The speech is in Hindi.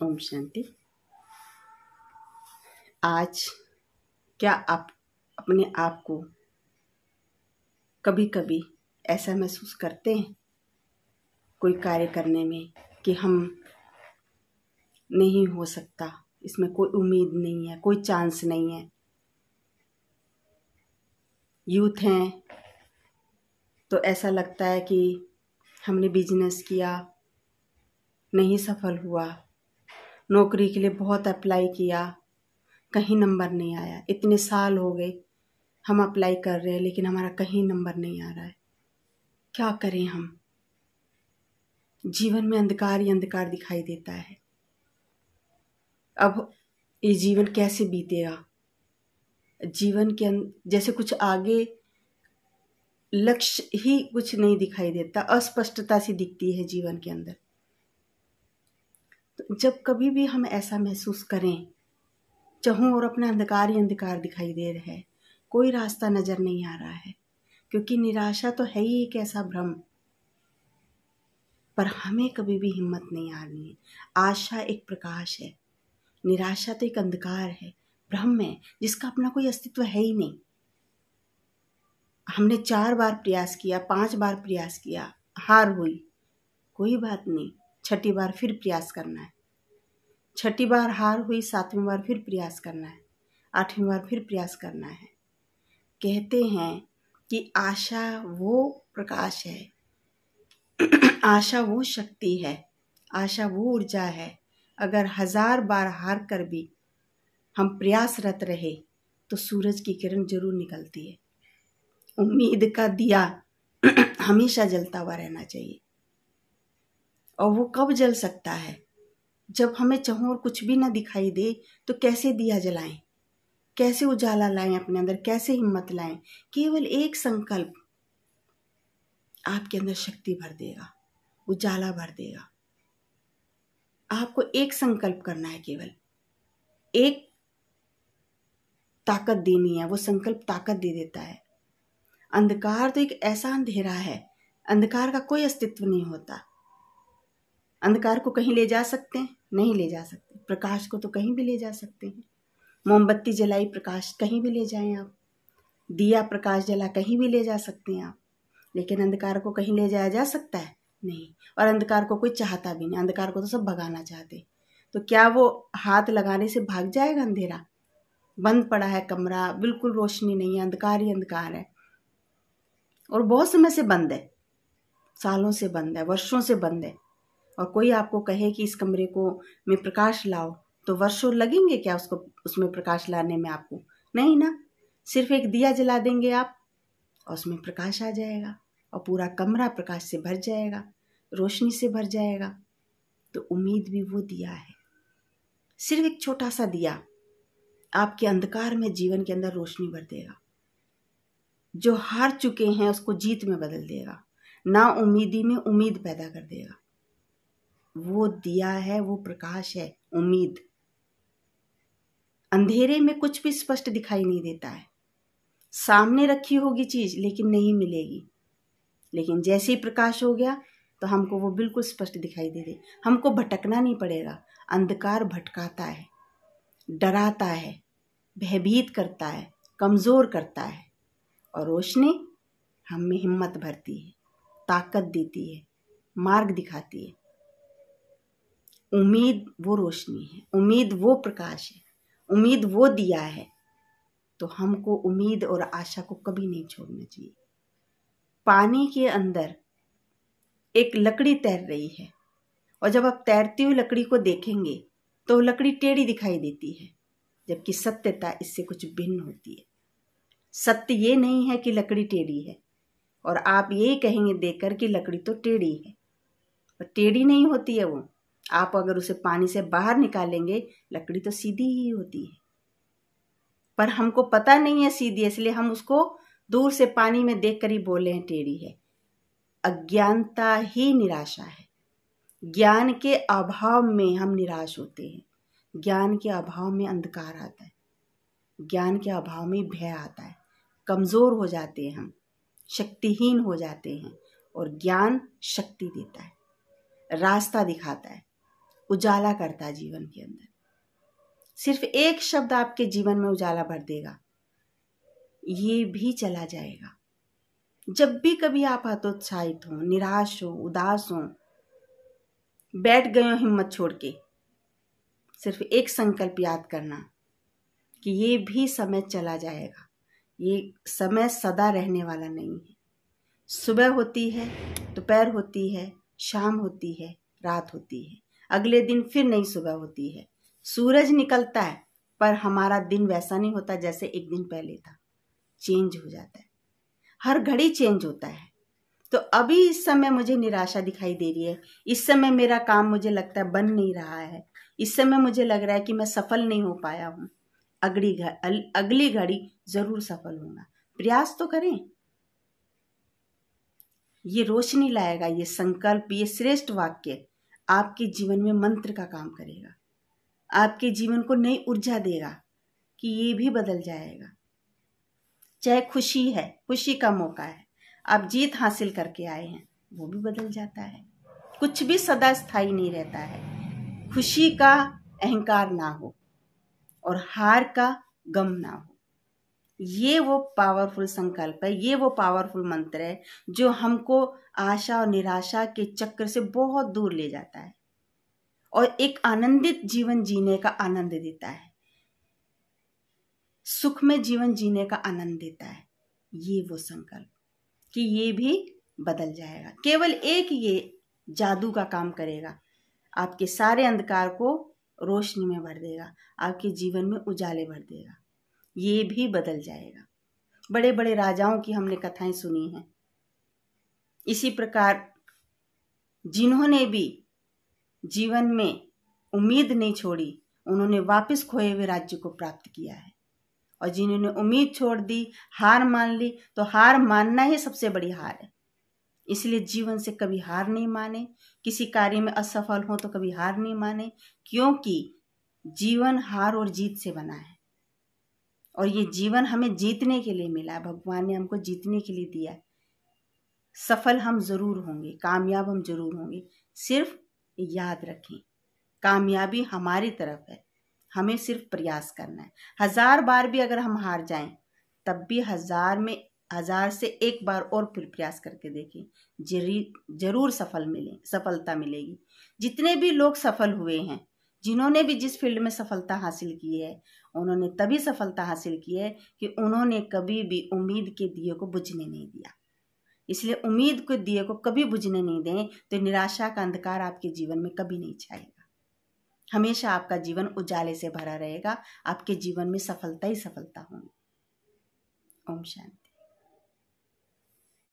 ओम शांति। आज क्या आप अपने आप को कभी कभी ऐसा महसूस करते हैं कोई कार्य करने में कि हम नहीं हो सकता, इसमें कोई उम्मीद नहीं है, कोई चांस नहीं है। यूथ हैं तो ऐसा लगता है कि हमने बिजनेस किया, नहीं सफल हुआ, नौकरी के लिए बहुत अप्लाई किया, कहीं नंबर नहीं आया। इतने साल हो गए हम अप्लाई कर रहे हैं लेकिन हमारा कहीं नंबर नहीं आ रहा है। क्या करें हम? जीवन में अंधकार ही अंधकार दिखाई देता है। अब ये जीवन कैसे बीतेगा? जीवन के जैसे कुछ आगे लक्ष्य ही कुछ नहीं दिखाई देता, अस्पष्टता सी दिखती है जीवन के अंदर। तो जब कभी भी हम ऐसा महसूस करें, चाहूं और अपना अंधकार ही अंधकार दिखाई दे रहा है, कोई रास्ता नजर नहीं आ रहा है, क्योंकि निराशा तो है ही एक ऐसा भ्रम। पर हमें कभी भी हिम्मत नहीं हारनी है। आशा एक प्रकाश है, निराशा तो एक अंधकार है, भ्रम है जिसका अपना कोई अस्तित्व है ही नहीं। हमने 4 बार प्रयास किया, 5 बार प्रयास किया, हार हुई, कोई बात नहीं, 6ठी बार फिर प्रयास करना है। 6ठी बार हार हुई, 7वीं बार फिर प्रयास करना है, 8वीं बार फिर प्रयास करना है। कहते हैं कि आशा वो प्रकाश है, आशा वो शक्ति है, आशा वो ऊर्जा है। अगर 1000 बार हार कर भी हम प्रयासरत रहे तो सूरज की किरण जरूर निकलती है। उम्मीद का दिया हमेशा जलता हुआ रहना चाहिए। और वो कब जल सकता है? जब हमें चाहों और कुछ भी ना दिखाई दे तो कैसे दिया जलाएं, कैसे उजाला लाएं अपने अंदर, कैसे हिम्मत लाएं? केवल एक संकल्प आपके अंदर शक्ति भर देगा, उजाला भर देगा। आपको एक संकल्प करना है, केवल एक ताकत देनी है, वो संकल्प ताकत दे देता है। अंधकार तो एक ऐसा अंधेरा है, अंधकार का कोई अस्तित्व नहीं होता। अंधकार को कहीं ले जा सकते हैं? नहीं ले जा सकते। प्रकाश को तो कहीं भी ले जा सकते हैं। मोमबत्ती जलाई, प्रकाश कहीं भी ले जाएं आप। दिया प्रकाश जला, कहीं भी ले जा सकते हैं आप। लेकिन अंधकार को कहीं ले जाया जा सकता है? नहीं। और अंधकार को कोई चाहता भी नहीं, अंधकार को तो सब भगाना चाहते। तो क्या वो हाथ लगाने से भाग जाएगा अंधेरा? बंद पड़ा है कमरा, बिल्कुल रोशनी नहीं है, अंधकार ही अंधकार है, और बहुत समय से बंद है, सालों से बंद है, वर्षों से बंद है। और कोई आपको कहे कि इस कमरे को में प्रकाश लाओ, तो वर्षों लगेंगे क्या उसको, उसमें प्रकाश लाने में आपको? नहीं ना। सिर्फ एक दिया जला देंगे आप और उसमें प्रकाश आ जाएगा और पूरा कमरा प्रकाश से भर जाएगा, रोशनी से भर जाएगा। तो उम्मीद भी वो दिया है, सिर्फ एक छोटा सा दिया आपके अंधकार में, जीवन के अंदर रोशनी भर देगा। जो हार चुके हैं उसको जीत में बदल देगा, ना उम्मीदी में उम्मीद पैदा कर देगा। वो दिया है, वो प्रकाश है, उम्मीद। अंधेरे में कुछ भी स्पष्ट दिखाई नहीं देता है, सामने रखी होगी चीज लेकिन नहीं मिलेगी। लेकिन जैसे ही प्रकाश हो गया तो हमको वो बिल्कुल स्पष्ट दिखाई दे दे, हमको भटकना नहीं पड़ेगा। अंधकार भटकाता है, डराता है, भयभीत करता है, कमजोर करता है, और रोशनी हम में हिम्मत भरती है, ताकत देती है, मार्ग दिखाती है। उम्मीद वो रोशनी है, उम्मीद वो प्रकाश है, उम्मीद वो दिया है। तो हमको उम्मीद और आशा को कभी नहीं छोड़ना चाहिए। पानी के अंदर एक लकड़ी तैर रही है, और जब आप तैरती हुई लकड़ी को देखेंगे तो लकड़ी टेढ़ी दिखाई देती है, जबकि सत्यता इससे कुछ भिन्न होती है। सत्य ये नहीं है कि लकड़ी टेढ़ी है, और आप यही कहेंगे देखकर कि लकड़ी तो टेढ़ी है, पर टेढ़ी नहीं होती है वो। आप अगर उसे पानी से बाहर निकालेंगे, लकड़ी तो सीधी ही होती है, पर हमको पता नहीं है सीधी, इसलिए हम उसको दूर से पानी में देखकर ही बोले हैं टेढ़ी है। अज्ञानता ही निराशा है। ज्ञान के अभाव में हम निराश होते हैं, ज्ञान के अभाव में अंधकार आता है, ज्ञान के अभाव में भय आता है, कमजोर हो जाते हैं हम, शक्तिहीन हो जाते हैं। और ज्ञान शक्ति देता है, रास्ता दिखाता है, उजाला करता है जीवन के अंदर। सिर्फ एक शब्द आपके जीवन में उजाला भर देगा, ये भी चला जाएगा। जब भी कभी आप हतोत्साहित हो, निराश हो, उदास हो, बैठ गए हो हिम्मत छोड़ के, सिर्फ एक संकल्प याद करना कि ये भी समय चला जाएगा। ये समय सदा रहने वाला नहीं है। सुबह होती है, दोपहर होती है, शाम होती है, रात होती है, अगले दिन फिर नई सुबह होती है। सूरज निकलता है, पर हमारा दिन वैसा नहीं होता जैसे एक दिन पहले था। चेंज हो जाता है, हर घड़ी चेंज होता है। तो अभी इस समय मुझे निराशा दिखाई दे रही है, इस समय मेरा काम मुझे लगता है बन नहीं रहा है, इस समय मुझे लग रहा है कि मैं सफल नहीं हो पाया हूँ। अगली घड़ी जरूर सफल होगा। प्रयास तो करें। ये रोशनी लाएगा, ये संकल्प, ये श्रेष्ठ वाक्य आपके जीवन में मंत्र का काम करेगा, आपके जीवन को नई ऊर्जा देगा कि ये भी बदल जाएगा। चाहे खुशी है, खुशी का मौका है, आप जीत हासिल करके आए हैं, वो भी बदल जाता है। कुछ भी सदा स्थायी नहीं रहता है। खुशी का अहंकार ना हो और हार का गम ना हो। ये वो पावरफुल संकल्प है, ये वो पावरफुल मंत्र है जो हमको आशा और निराशा के चक्र से बहुत दूर ले जाता है और एक आनंदित जीवन जीने का आनंद देता है, सुख में जीवन जीने का आनंद देता है। ये वो संकल्प कि ये भी बदल जाएगा। केवल एक ये जादू का काम करेगा, आपके सारे अंधकार को रोशनी में भर देगा, आपके जीवन में उजाले भर देगा। ये भी बदल जाएगा। बड़े बड़े राजाओं की हमने कथाएं सुनी हैं। इसी प्रकार जिन्होंने भी जीवन में उम्मीद नहीं छोड़ी, उन्होंने वापस खोए हुए राज्य को प्राप्त किया है। और जिन्होंने उम्मीद छोड़ दी, हार मान ली, तो हार मानना ही सबसे बड़ी हार है। इसलिए जीवन से कभी हार नहीं माने। किसी कार्य में असफल हो तो कभी हार नहीं माने, क्योंकि जीवन हार और जीत से बना है और ये जीवन हमें जीतने के लिए मिला है। भगवान ने हमको जीतने के लिए दिया है। सफल हम जरूर होंगे, कामयाब हम जरूर होंगे। सिर्फ याद रखें, कामयाबी हमारी तरफ है, हमें सिर्फ प्रयास करना है। 1000 बार भी अगर हम हार जाएं, तब भी 1000 से एक बार और फिर प्रयास करके देखें, जरूर सफलता मिलेगी। जितने भी लोग सफल हुए हैं, जिन्होंने भी जिस फील्ड में सफलता हासिल की है, उन्होंने तभी सफलता हासिल की है कि उन्होंने कभी भी उम्मीद के दिए को बुझने नहीं दिया। इसलिए उम्मीद के दिए को कभी बुझने नहीं दें, तो निराशा का अंधकार आपके जीवन में कभी नहीं छाएगा। हमेशा आपका जीवन उजाले से भरा रहेगा, आपके जीवन में सफलता ही सफलता होगी। ओम शांति।